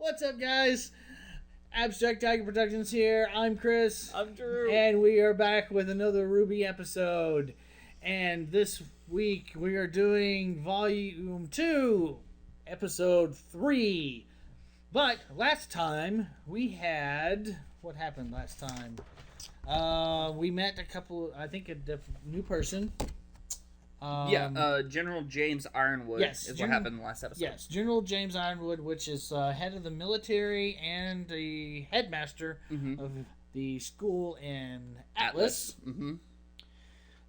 What's up, guys? Abstract Tiger Productions here. I'm Chris. I'm Drew. And we are back with another RWBY episode. And this week we are doing Volume 2, Episode 3. But last time we had... What happened last time? We met a new person. General James Ironwood is what happened in the last episode. Yes, General James Ironwood, which is head of the military and the headmaster of the school in Atlas. Mm-hmm.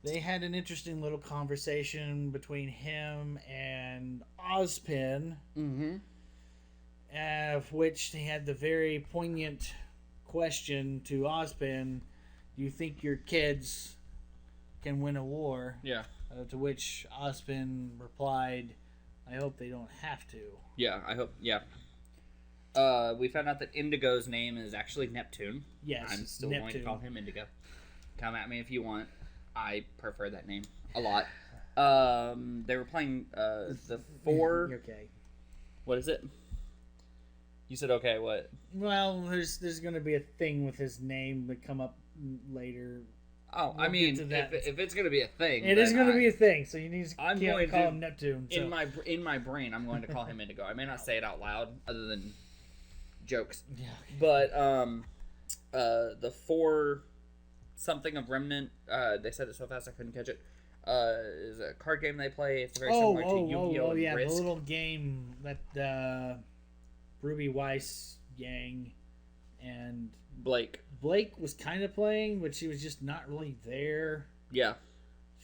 They had an interesting little conversation between him and Ozpin, of which they had the very poignant question to Ozpin, do you think your kids can win a war? Yeah. To which Ozpin replied, I hope they don't have to. Yeah, I hope, yeah. We found out that Indigo's name is actually Neptune. Yes, I'm still going to call him Indigo. Come at me if you want. I prefer that name a lot. They were playing the 4... You're okay. What is it? You said okay, what? Well, there's going to be a thing with his name that come up later. Oh, I mean, if it's going to be a thing... It is going to be a thing, so you need to call him Neptune. So. In my brain, I'm going to call him Indigo. I may not say it out loud, other than jokes. Yeah. But, the 4 something of Remnant, they said it so fast I couldn't catch it, is a card game they play. It's very similar to Yu-Gi-Oh! Yeah, Risk. the little game that Ruby Weiss gang and... Blake was kind of playing, but she was just not really there. Yeah.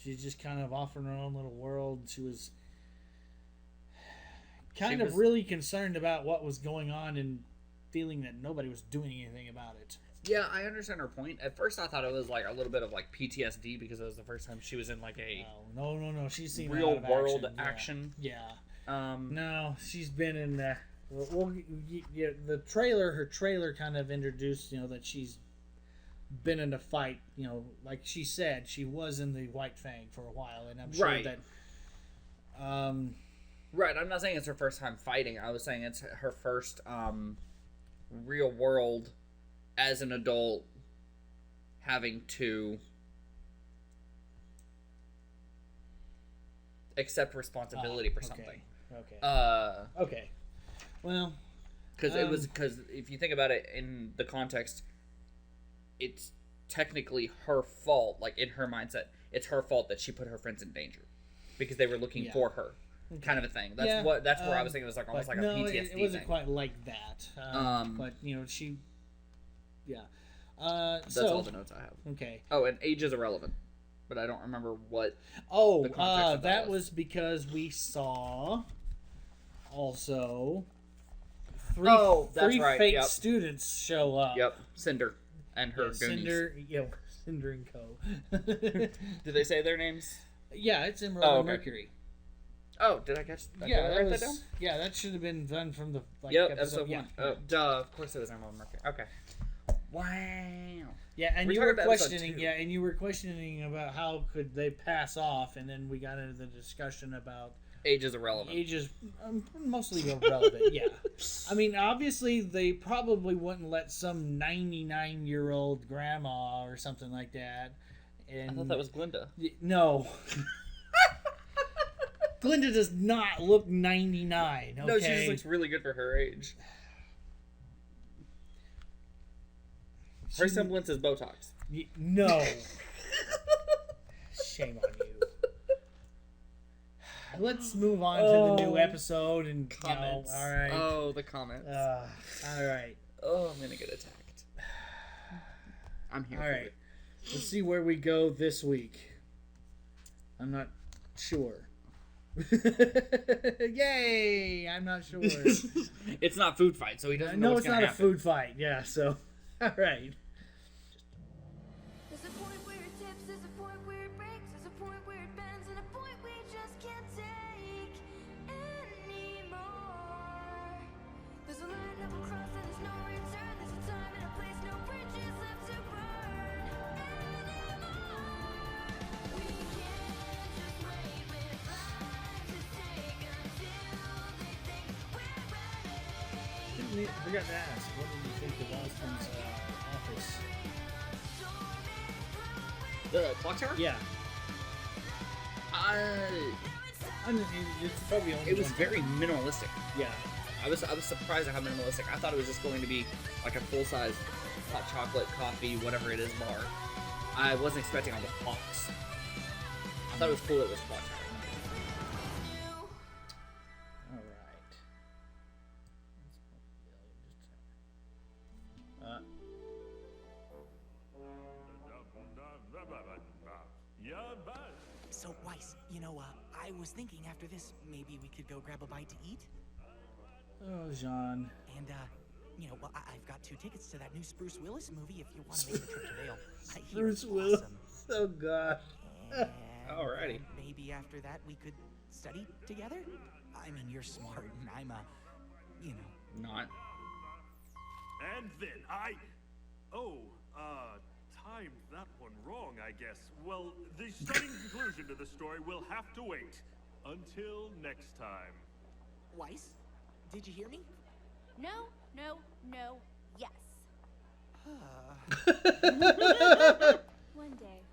She's just kind of off in her own little world. She was really concerned about what was going on and feeling that nobody was doing anything about it. Yeah, I understand her point. At first, I thought it was like a little bit of like PTSD because it was the first time she was in like a no. She's seen real world action. Yeah. No, she's been in the. Well, yeah, her trailer kind of introduced, that she's been in a fight, like she said, she was in the White Fang for a while, and I'm sure that... Right, I'm not saying it's her first time fighting, I was saying it's her first, real world, as an adult, having to accept responsibility for something. Okay. Well, because if you think about it in the context, it's technically her fault. Like in her mindset, it's her fault that she put her friends in danger because they were looking for her, kind of a thing. That's where I was thinking it was like almost like a PTSD thing. It wasn't quite like that. But she, that's all the notes I have. Okay. Oh, and age is irrelevant, but I don't remember what. Oh, that was because we saw also. Three fake students show up. Yep, Cinder and her goonies. Cinder and Co. Did they say their names? Yeah, it's Emerald and Mercury. Oh, did I catch? Write that down? Yeah, that should have been done from the episode 1. Oh, duh! Of course it was Emerald and Mercury. Okay. Wow. Yeah, and you were questioning. Yeah, and you were questioning about how could they pass off, and then we got into the discussion about. Age is irrelevant. Age is mostly irrelevant, yeah. I mean, obviously, they probably wouldn't let some 99-year-old grandma or something like that. And I thought that was Glinda. No. Glinda does not look 99, okay? No, she just looks really good for her age. Her semblance is Botox. No. Shame on you. Let's move on to the new episode and comments. All right. Oh, the comments. All right. Oh, I'm gonna get attacked. I'm here. All right. Let's see where we go this week. I'm not sure. Yay! I'm not sure. It's not food fight, so he doesn't know what's gonna happen. No, it's not a food fight. Yeah. So, all right. forgot to ask, what did you think of Austin's office? The clock tower? Yeah. It's probably only it was very minimalistic. Yeah. I was surprised at how minimalistic. I thought it was just going to be like a full-size hot chocolate, coffee, whatever it is bar. I wasn't expecting all the clocks. I thought it was cool that it was clock tower. So, Weiss, I was thinking after this, maybe we could go grab a bite to eat? Oh, Jean. And, I've got 2 tickets to that new Bruce Willis movie if you want to make the trip to Vale. I hear it's Bruce Willis. awesome. Oh, God. And Alrighty. maybe after that we could study together? I mean, you're smart and I'm Not. And then timed that one wrong, I guess. Well, the stunning conclusion to the story will have to wait until next time. Weiss, did you hear me? No, yes. One day.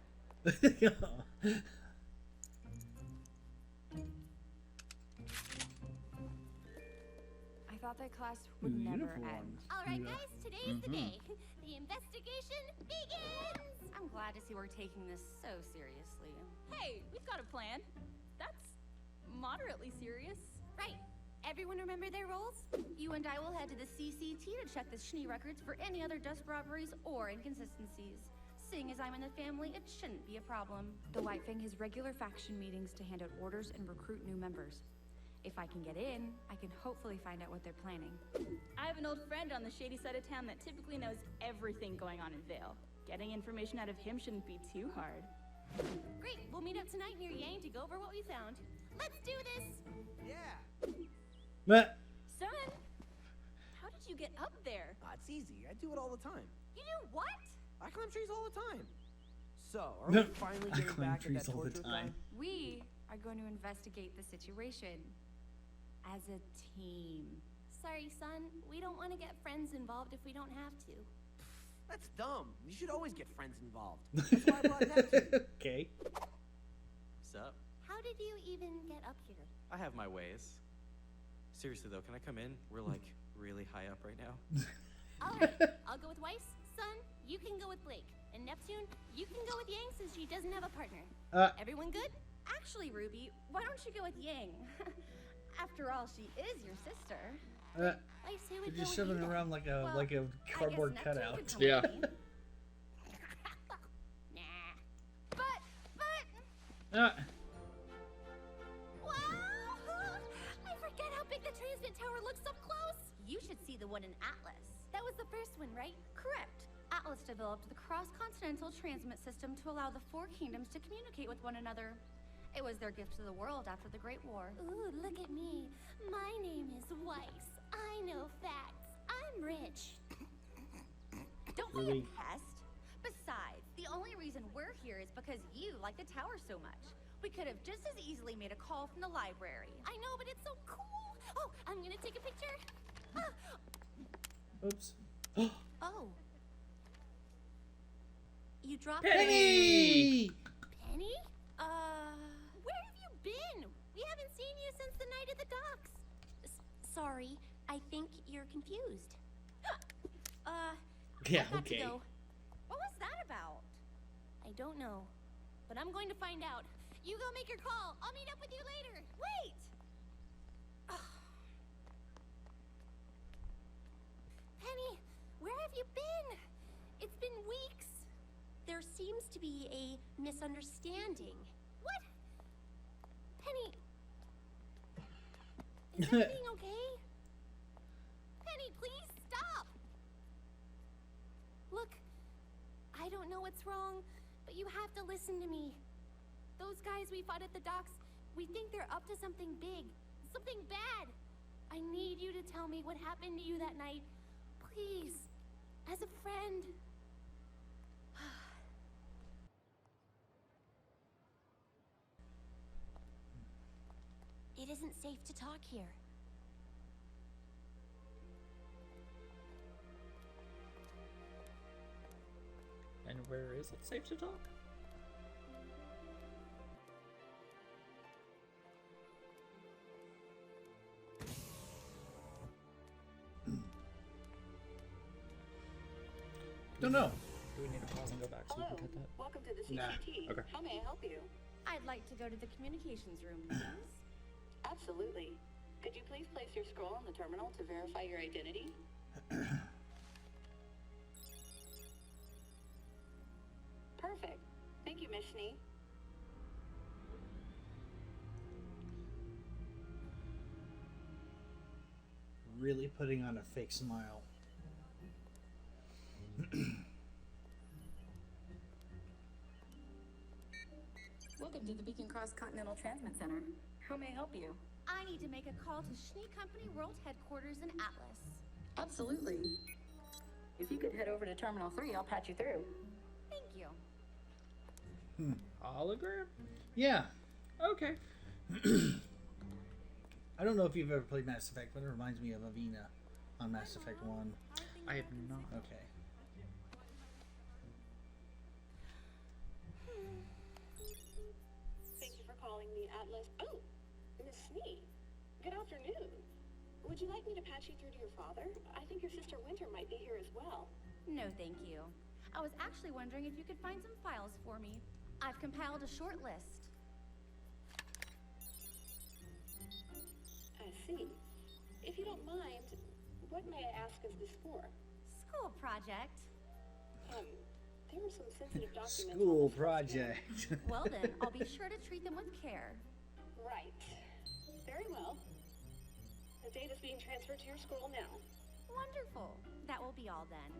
I thought that class would never end. All right, guys, today's the day. The investigation begins! I'm glad to see we're taking this so seriously. Hey, we've got a plan. That's moderately serious. Right. Everyone remember their roles? You and I will head to the CCT to check the Schnee records for any other dust robberies or inconsistencies. Seeing as I'm in the family, it shouldn't be a problem. The White Fang has regular faction meetings to hand out orders and recruit new members. If I can get in, I can hopefully find out what they're planning. I have an old friend on the shady side of town that typically knows everything going on in Vale. Getting information out of him shouldn't be too hard. Great, we'll meet up tonight near Yang to go over what we found. Let's do this! Yeah. Son, how did you get up there? It's easy. I do it all the time. You do what? I climb trees all the time. So, are we finally I getting climb back at trees that all the torture time. thing? We are going to investigate the situation as a team. Sorry, son. We don't want to get friends involved if we don't have to. That's dumb. You should always get friends involved. That's why I brought that to you. Okay. Sup? How did you even get up here? I have my ways. Seriously though, can I come in? We're like really high up right now. All right, I'll go with Weiss. Son, you can go with Blake. And Neptune, you can go with Yang since she doesn't have a partner. Everyone good? Actually, Ruby, why don't you go with Yang? After all, she is your sister. Weiss, who would You're just go with shoving you it then? around like a Well, like a I guess cardboard Neptune cutout. could come Yeah. with me. Nah. But Uh, wow! I forget how big the transmit tower looks up close. You should see the one in Atlas. That was the first one, right? Correct. Atlas developed the cross-continental transmit system to allow the 4 kingdoms to communicate with one another. It was their gift to the world after the Great War. Ooh, look at me. My name is Weiss. I know facts. I'm rich. Don't be Really? a pest. Besides, the only reason we're here is because you like the tower so much. We could have just as easily made a call from the library. I know, but it's so cool. Oh, I'm gonna take a picture. oops. Oh. You dropped Penny! Penny? Where have you been? We haven't seen you since the night at the docks. Sorry, I think you're confused. Yeah, I've got to okay. go. What was that about? I don't know, but I'm going to find out. You go make your call. I'll meet up with you later. Wait! Penny, where have you been? It's been weeks. There seems to be a misunderstanding. What? Penny. Is everything okay? Penny, please stop. Look, I don't know what's wrong, but you have to listen to me. Those guys we fought at the docks, we think they're up to something big, something bad. I need you to tell me what happened to you that night. Please, as a friend. It isn't safe to talk here. where is it safe to talk? Don't know. Do we need to pause and go back so we can cut that? Welcome to the Nah. CCT. Okay. How may I help you? I'd like to go to the communications room, please. Absolutely. Could you please place your scroll on the terminal to verify your identity? Perfect. Thank you, Miss Schnee. Really putting on a fake smile. Welcome to the Beacon Cross Continental Transmit Center. How may I help you? I need to make a call to Schnee Company World Headquarters in Atlas. Absolutely. If you could head over to Terminal 3, I'll patch you through. Thank you. Hologram? Yeah. Okay. I don't know if you've ever played Mass Effect, but it reminds me of Avina on Mass Effect 1. I have not. Okay. Thank you for calling the Atlas. Oh, Miss Schnee. Good afternoon. Would you like me to patch you through to your father? I think your sister Winter might be here as well. No, thank you. I was actually wondering if you could find some files for me. I've compiled a short list. I see. If you don't mind, what may I ask is this for? School project. There were some sensitive documents. on School this project. Well then, I'll be sure to treat them with care. Right. Very well. The data's being transferred to your scroll now. Wonderful. That will be all then.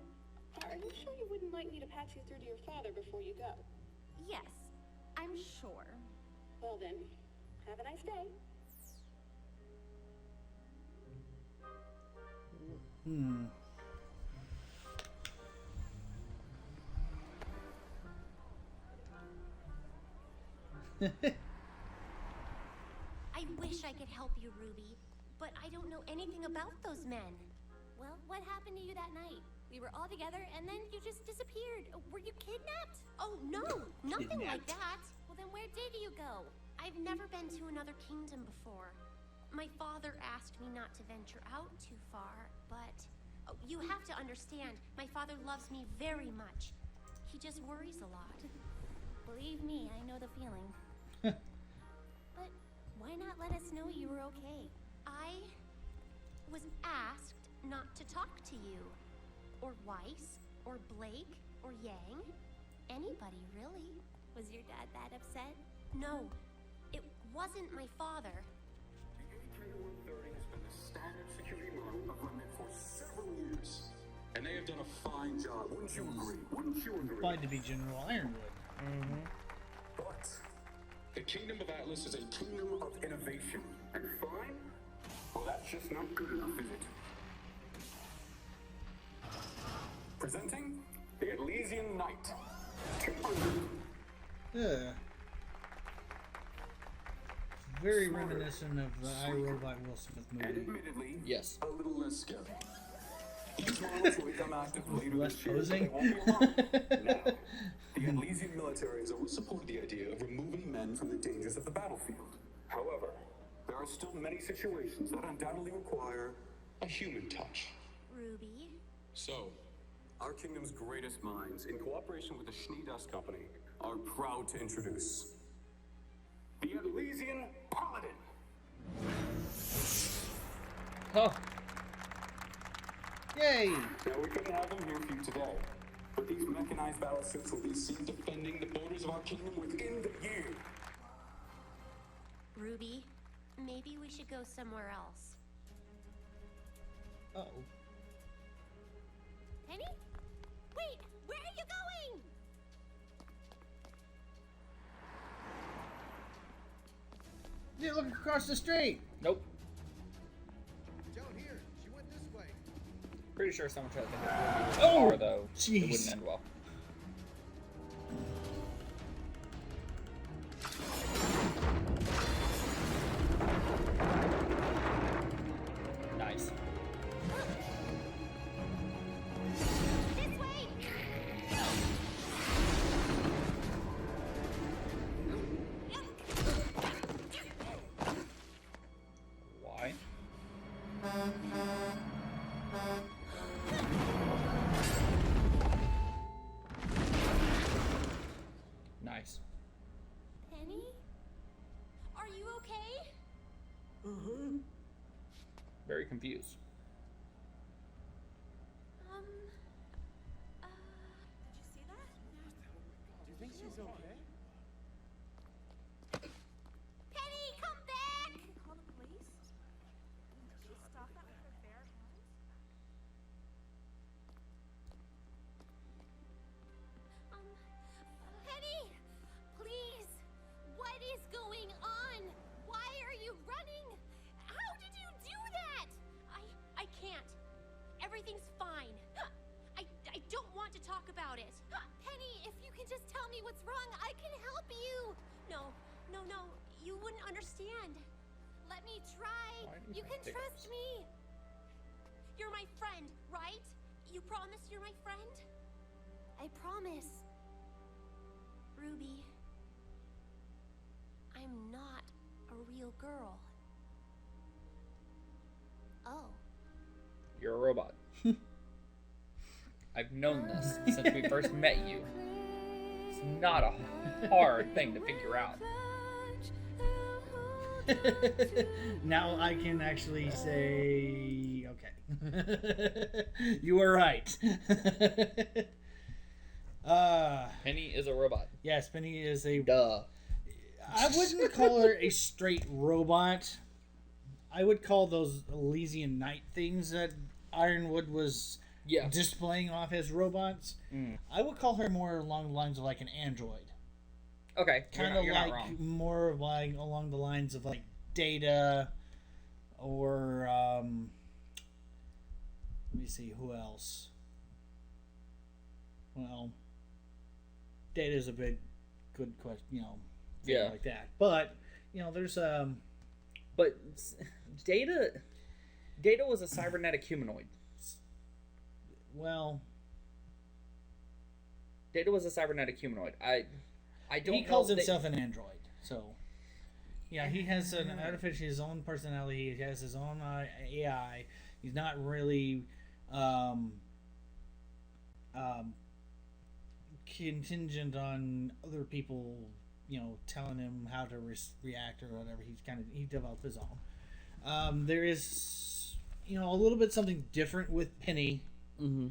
Are you sure you wouldn't like me to patch you through to your father before you go? Yes, I'm sure. Well then, have a nice day. I wish I could help you, Ruby, but I don't know anything about those men. Well, what happened to you that night? We were all together and then you just disappeared. Were you kidnapped? Oh, no, nothing like Kidnapped. that. Well, then where did you go? I've never been to another kingdom before. My father asked me not to venture out too far, but you have to understand, my father loves me very much. He just worries a lot. Believe me, I know the feeling. But why not let us know you were okay? I was asked not to talk to you, or Weiss, or Blake, or Yang. Anybody, really. Was your dad that upset? No, it wasn't my father. The A3-130 has been the standard security model of Remnant for several years. And they have done a fine job, wouldn't you agree? Wouldn't you agree? Fine to be General Ironwood. But the Kingdom of Atlas is a kingdom of innovation. And fine? Well, that's just not good enough, is it? Presenting the Elysian Knight. 200. Yeah. Very reminiscent of the iRobot Will Smith And movie. admittedly, Yes. a little less scary. These models will become active later Less this year, but they posing? won't be alone. Now, the Elysian military has always supported the idea of removing men from the dangers of the battlefield. However, there are still many situations that undoubtedly require a human touch. Ruby? So, our kingdom's greatest minds, in cooperation with the Schnee Dust Company, are proud to introduce the Elysian Paladin. Oh, Yay! Now, we couldn't have them here for you today, but these mechanized battle suits will be seen defending the borders of our kingdom within the year. Ruby, maybe we should go somewhere else. Uh-oh. Penny? Wait, where are you going? Yeah, look across the street! nope. Down here. She went this way. Pretty sure someone tried to hit Ruby with a Oh, car, though. It jeez. wouldn't end well. Nice. This way! very confused. Did you see that? Do you think she's okay? Penny, come back! Can you call the police? Did she stop that with her bare hands? Penny! Please! What is going on? Why are you running? How did you do that? I can't. Everything's fine. I don't want to talk about it. Penny, if you can just tell me what's wrong, I can help you. No. You wouldn't understand. Let me try. You can trust me. You're my friend, right? You promise you're my friend? I promise. Ruby, I'm not a real girl. Oh. You're a robot. I've known this since we first met you. It's not a hard thing to figure out. Now I can actually say, okay. You were right. Penny is a robot. Yes, Penny is a... Duh. I wouldn't call her a straight robot. I would call those Elysian Night things that Ironwood was displaying off as robots. I would call her more along the lines of like an android. Okay, Kind of you're like not wrong. more of like along the lines of like Data or let me see who else. Well, Data is a big good question, thing like that. But there's But Data was a cybernetic humanoid. Well, Data was a cybernetic humanoid. I don't. He calls himself an android, so yeah, he has an artificial, his own personality. He has his own AI. He's not really contingent on other people, telling him how to react or whatever. He developed his own. There is, a little bit something different with Penny. Mm-hmm.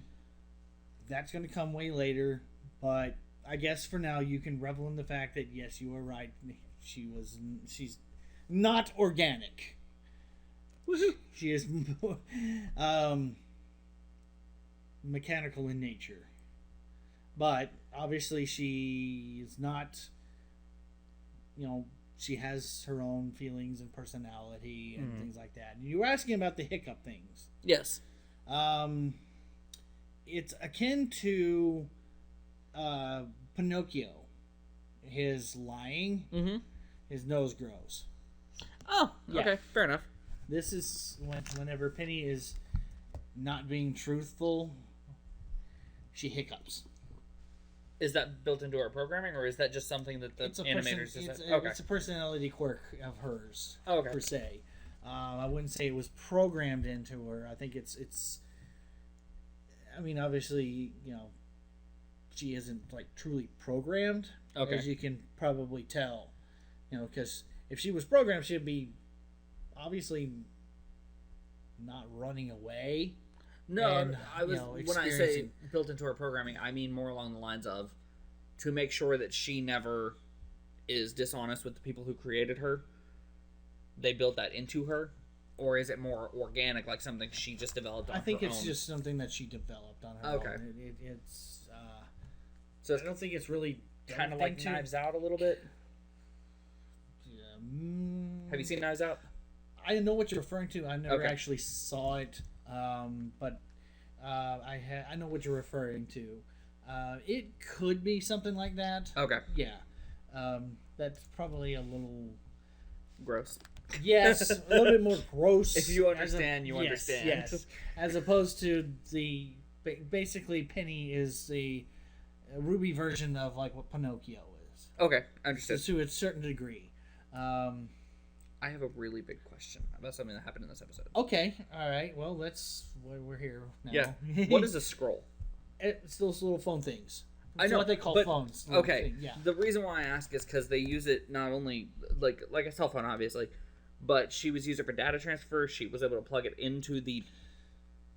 That's going to come way later, but I guess for now you can revel in the fact that yes, you were right. She's not organic. Woohoo! She is mechanical in nature, but obviously she is not. She has her own feelings and personality and things like that. And you were asking about the hiccup things. Yes. It's akin to Pinocchio. His lying, his nose grows. Oh, okay, fair enough. This is whenever Penny is not being truthful, she hiccups. Is that built into our programming, or is that just something that the animators just said? Okay. It's a personality quirk of hers, okay, per se. I wouldn't say it was programmed into her. I think it's. I mean, obviously, she isn't like truly programmed, as you can probably tell. Because if she was programmed, she'd be obviously not running away. No, and, I was when I say built into her programming, I mean more along the lines of to make sure that she never is dishonest with the people who created her. They built that into her, or is it more organic, like something she just developed on her own? I think it's just something that she developed on her own. It's so I don't think it's really kind of like Knives Out a little bit. Have you seen Knives Out? I know what you're referring to. I never actually saw it. But I know what you're referring to. It could be something like that. Okay. Yeah. That's probably a little gross. Yes, a little bit more gross. If you understand, you understand. Yes. As opposed to basically Penny is the RWBY version of like what Pinocchio is. Okay, understood. To a certain degree. I have a really big question about something that happened in this episode. Okay, all right. Well, we're here now. Yeah. What is a scroll? It's those little phone things. I know what they call phones. Okay. Yeah. The reason why I ask is because they use it not only like a cell phone, obviously, but she was using it for data transfer. She was able to plug it into the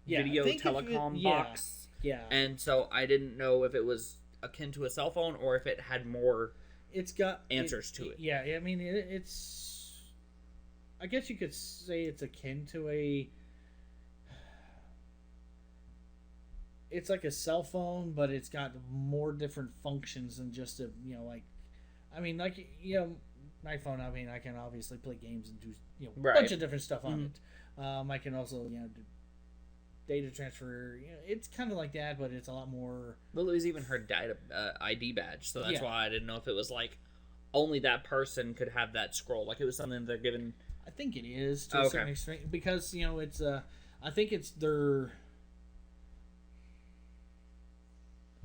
Yeah, I video think if telecom it- box. Yeah. And so I didn't know if it was akin to a cell phone or if it had more It's got answers to it. Yeah, I mean it's. I guess you could say it's akin to a. It's like a cell phone, but it's got more different functions than just a like. I mean, like my phone. I mean, I can obviously play games and do a Right. bunch of different stuff on Mhm. it. I can also do data transfer. It's kind of like that, but it's a lot more. Well, it was even her data ID badge, so that's Yeah. why I didn't know if it was like only that person could have that scroll. Like it was something they're given. I think it is to a Okay. certain extent because it's I think it's their.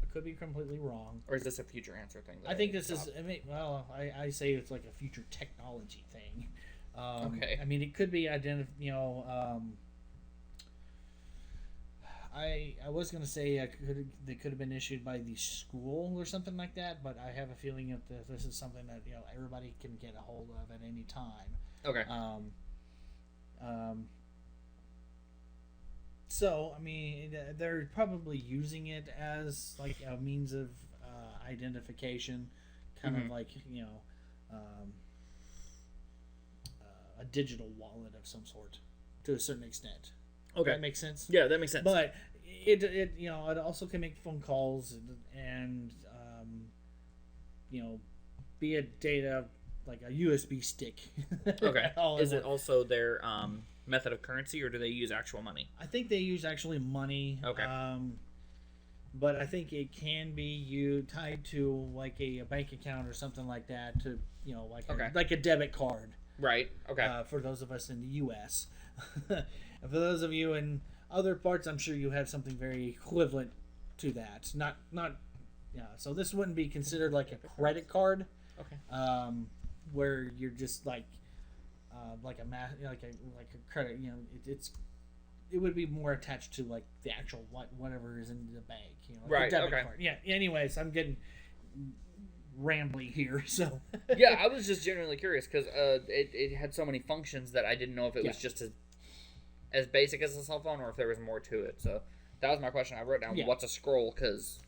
I could be completely wrong. Or is this a future answer thing? I think this is. I mean, well, I say it's like a future technology thing. Okay. I mean, it could be I was gonna say they could have been issued by the school or something like that, but I have a feeling that this is something that everybody can get a hold of at any time. Okay. So I mean, they're probably using it as like a means of identification, kind of Mhm. like a digital wallet of some sort, to a certain extent. Okay. That makes sense. Yeah, that makes sense. But it also can make phone calls and be a data like a USB stick. Okay. all in Is it one. also their method of currency, or do they use actual money? I think they use actually money. Okay. But I think it can be tied to like a bank account or something like that to like a debit card. Right. Okay. For those of us in the U.S. For those of you in other parts, I'm sure you have something very equivalent to that. Not. Yeah. So this wouldn't be considered like a credit card. Okay. Where you're just like a like a credit. It would be more attached to like the actual whatever is in the bank. Like Right, a debit okay. card. Yeah. Anyways, I'm getting rambly here. So. Yeah, I was just genuinely curious because it had so many functions that I didn't know if it was just as basic as a cell phone or if there was more to it. So that was my question. I wrote down what's a scroll because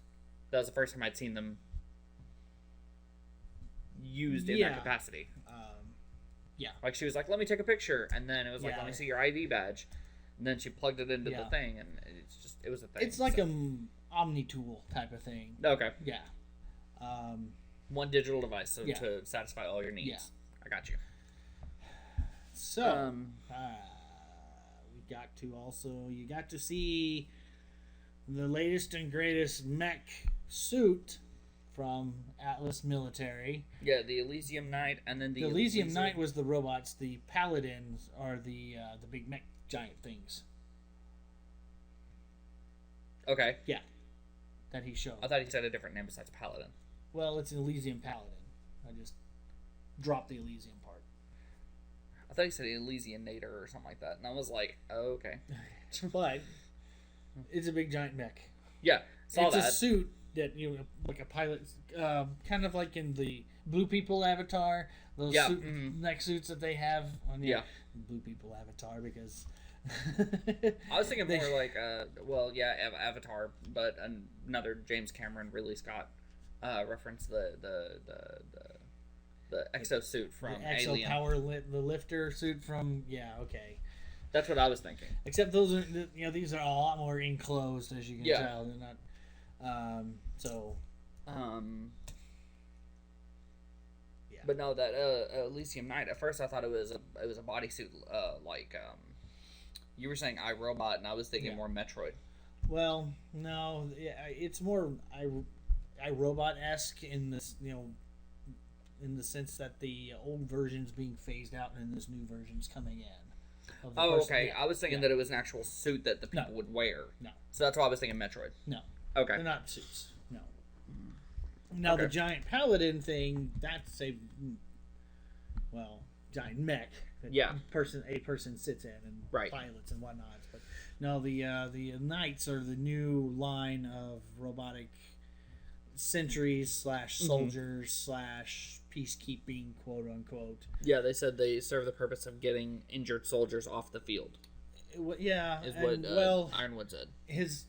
that was the first time I'd seen them used in that capacity. Yeah. Like she was like, "Let me take a picture," and then it was like, "Let me see your ID badge," and then she plugged it into the thing, and it was a thing. It's like omni tool type of thing. Okay. Yeah. One digital device Yeah. to satisfy all your needs. Yeah. I got you. So, you got to see the latest and greatest mech suit from Atlas Military. Yeah, the Elysium Knight, and then The Elysium Knight was the robots. The Paladins are the big mech giant things. Okay. Yeah. That he showed. I thought he said a different name besides Paladin. Well, it's an Elysium Paladin. I just dropped the Elysium part. I thought he said Elysian Nader or something like that, and I was like, oh, okay. But it's a big giant mech. Yeah, saw it's that. a suit that like a pilot, kind of like in the Blue People Avatar. Those mech suits that they have on the Blue People Avatar because. I was thinking more like, Avatar, but another James Cameron, Ridley Scott reference the exosuit from the Exo Alien. Power the lifter suit from okay. That's what I was thinking. Except those are these are a lot more enclosed as you can tell. They're not But no, that Elysium Knight. At first, I thought it was a bodysuit like you were saying iRobot, and I was thinking more Metroid. Well, no, it's more iRobot-esque in this, in the sense that the old version's being phased out and this new version's coming in. Oh, okay. Yeah. I was thinking that it was an actual suit that the people would wear. No. So that's why I was thinking Metroid. No. Okay. They're not suits. No. Now the giant paladin thing, that's a giant mech that a person sits in and pilots and whatnot. But no, the knights are the new line of robotic sentries slash soldiers slash peacekeeping, quote unquote. Yeah, they said they serve the purpose of getting injured soldiers off the field. Yeah, is what Ironwood said. His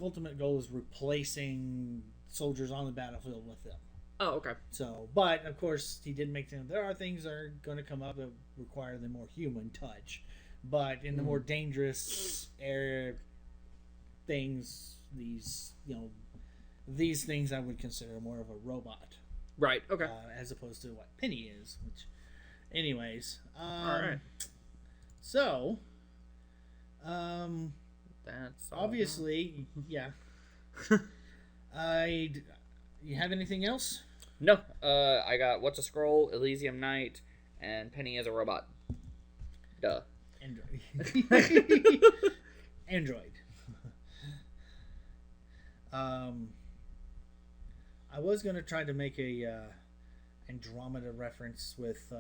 ultimate goal is replacing soldiers on the battlefield with them. Oh, okay. So, but of course, he did make them. There are things that are going to come up that require the more human touch, but in the more dangerous area things, these things I would consider more of a robot. Right. Okay. As opposed to what Penny is. Which, anyways. All right. So. That's obviously, yeah. You have anything else? No. I got What's a Scroll, Elysium Night, and Penny as a Robot. Duh. Android. Android. I was gonna try to make a Andromeda reference with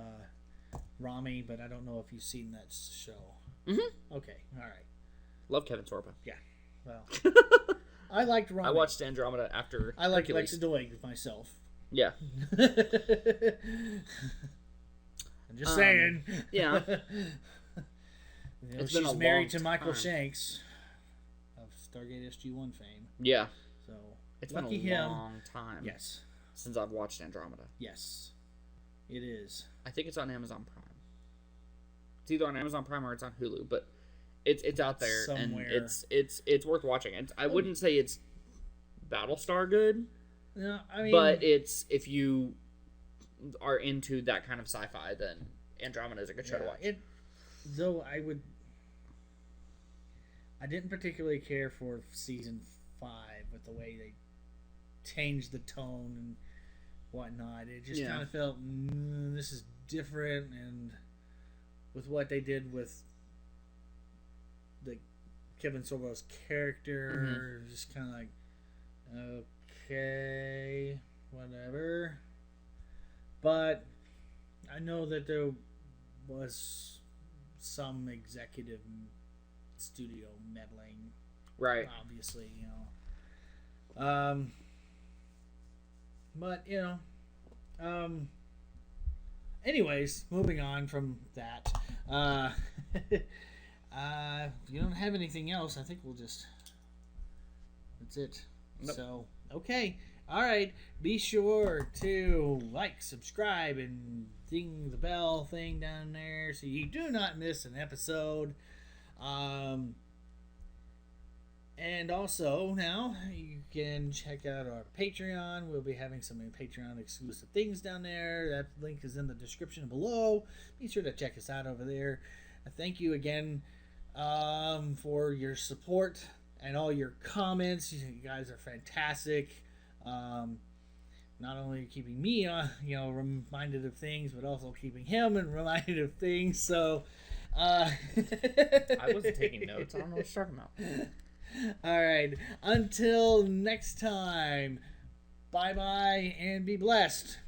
Rami, but I don't know if you've seen that show. Mm-hmm. Okay, all right. Love Kevin Sorbo. Yeah, well, I liked Rami. I watched Andromeda after I like Hercules. Lexa Doig myself. Yeah. I'm just saying. Yeah. She's been married to Michael Shanks of Stargate SG-1 fame. Yeah. So it's lucky been a him. long time. Yes. Since I've watched Andromeda. Yes. It is. I think it's on Amazon Prime. It's either on Amazon Prime or it's on Hulu, but it's out there somewhere. And it's worth watching. I wouldn't say it's Battlestar good. No, I mean, but it's, if you are into that kind of sci-fi, then Andromeda is a good show to watch. Though I didn't particularly care for season 5 with the way they changed the tone and whatnot. It just kind of felt this is different, and with what they did with the Kevin Sorbo's character, just kind of like, okay, whatever. But I know that there was some executive studio meddling, right? Obviously, but anyways, moving on from that. If you don't have anything else, I think that's it. Nope. So, okay. All right. Be sure to like, subscribe, and ding the bell thing down there so you do not miss an episode. And also, now you can check out our Patreon. We'll be having some Patreon exclusive things down there. That link is in the description below. Be sure to check us out over there. Thank you again for your support and all your comments. You guys are fantastic. Not only keeping me reminded of things, but also keeping him reminded of things. So I wasn't taking notes. I don't know what you're talking about. All right. Until next time, bye bye and be blessed.